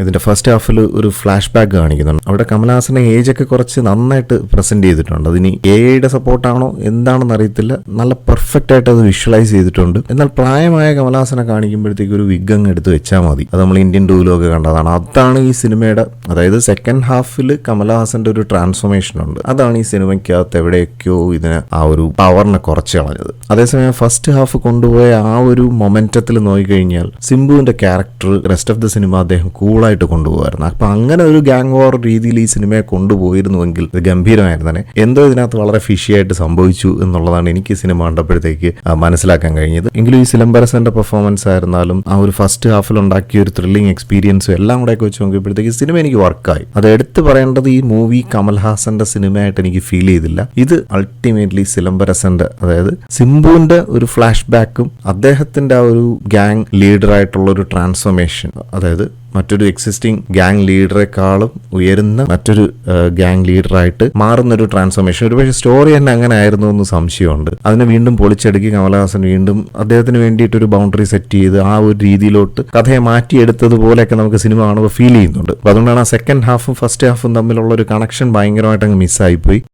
ഇതിന്റെ ഫസ്റ്റ് ഹാഫിൽ ഒരു flash back കാണിക്കുന്നുണ്ട്. അവിടെ കമലഹാസന്റെ ഏജ് ഒക്കെ കുറച്ച് നന്നായിട്ട് പ്രസന്റ് ചെയ്തിട്ടുണ്ട്. അതിന് എഐയുടെ സപ്പോർട്ടാണോ എന്താണെന്ന് അറിയത്തില്ല, നല്ല പെർഫെക്റ്റ് ആയിട്ട് അത് വിഷ്വലൈസ് ചെയ്തിട്ടുണ്ട്. എന്നാൽ പ്രായമായ കമലഹാസനെ കാണിക്കുമ്പോഴത്തേക്ക് ഒരു വിഗ് അങ്ങ് എടുത്ത് വെച്ചാൽ മതി. അത് നമ്മൾ ഇന്ത്യൻ ടൂലൊക്കെ കണ്ടതാണ്. അതാണ് ഈ സിനിമയുടെ, അതായത് സെക്കൻഡ് ഹാഫിൽ കമലഹാസന്റെ ഒരു ട്രാൻസ്ഫോർമേഷൻ ഉണ്ട്. അതാണ് ഈ സിനിമയ്ക്കകത്ത് എവിടെയൊക്കെയോ ഇതിന് ആ ഒരു പവറിനെ കുറച്ച് കളഞ്ഞത്. അതേസമയം ഫസ്റ്റ് ഹാഫ് കൊണ്ടുപോയ ആ ഒരു മൊമെന്റത്തിൽ നോക്കിക്കഴിഞ്ഞാൽ സിംബുവിന്റെ character rest of the cinema അദ്ദേഹം കൂളായിട്ട് കൊണ്ടുപോകായിരുന്നു. അപ്പൊ അങ്ങനെ ഒരു ഗാങ് വാർ രീതിയിൽ ഈ സിനിമയെ കൊണ്ടുപോയിരുന്നുവെങ്കിൽ ഇത് ഗംഭീരമായിരുന്നെ. എന്തോ ഇതിനകത്ത് വളരെ ഫിഷിയായിട്ട് സംഭവിച്ചു എന്നുള്ളതാണ് എനിക്ക് ഈ സിനിമ കണ്ടപ്പോഴത്തേക്ക് മനസ്സിലാക്കാൻ കഴിഞ്ഞത്. എങ്കിലും ഈ സിലംബരസന്റെ പെർഫോമൻസ് ആയിരുന്നാലും ആ ഒരു ഫസ്റ്റ് ഹാഫിൽ ഉണ്ടാക്കിയ ഒരു ത്രില്ലിംഗ് എക്സ്പീരിയൻസും എല്ലാം കൂടെ വെച്ച് നോക്കിയപ്പോഴത്തേക്ക് സിനിമ എനിക്ക് വർക്കായി. അത് എടുത്തു പറയേണ്ടത് ഈ മൂവി കമൽഹാസന്റെ സിനിമയായിട്ട് എനിക്ക് ഫീൽ ചെയ്തില്ല. ഇത് അൾട്ടിമേറ്റ്ലി സിലംബരസന്റെ, അതായത് സിംബുവിന്റെ ഒരു ഫ്ലാഷ് ബാക്കും അദ്ദേഹത്തിന്റെ ആ ഒരു ഗാങ് ലീഡറായിട്ടുള്ള ഒരു ട്രാൻസ്ഫോർമേഷൻ, അതായത് മറ്റൊരു എക്സിസ്റ്റിംഗ് ഗാങ് ലീഡറെക്കാളും ഉയരുന്ന മറ്റൊരു ഗാങ് ലീഡറായിട്ട് മാറുന്നൊരു ട്രാൻസ്ഫോർമേഷൻ. ഒരുപക്ഷെ സ്റ്റോറി തന്നെ അങ്ങനെ ആയിരുന്നു എന്ന് സംശയമുണ്ട്. അതിനെ വീണ്ടും പൊളിച്ചടുക്കി കമലഹാസൻ വീണ്ടും അദ്ദേഹത്തിന് വേണ്ടിയിട്ട് ഒരു ബൗണ്ടറി സെറ്റ് ചെയ്ത് ആ ഒരു രീതിയിലോട്ട് കഥയെ മാറ്റിയെടുത്തതുപോലെയൊക്കെ നമുക്ക് സിനിമ കാണുമ്പോൾ ഫീൽ ചെയ്യുന്നുണ്ട്. അപ്പോൾ അതുകൊണ്ടാണ് ആ സെക്കൻഡ് ഹാഫും ഫസ്റ്റ് ഹാഫും തമ്മിലുള്ള ഒരു കണക്ഷൻ ഭയങ്കരമായിട്ട് അങ്ങ് മിസ്സായിപ്പോയി.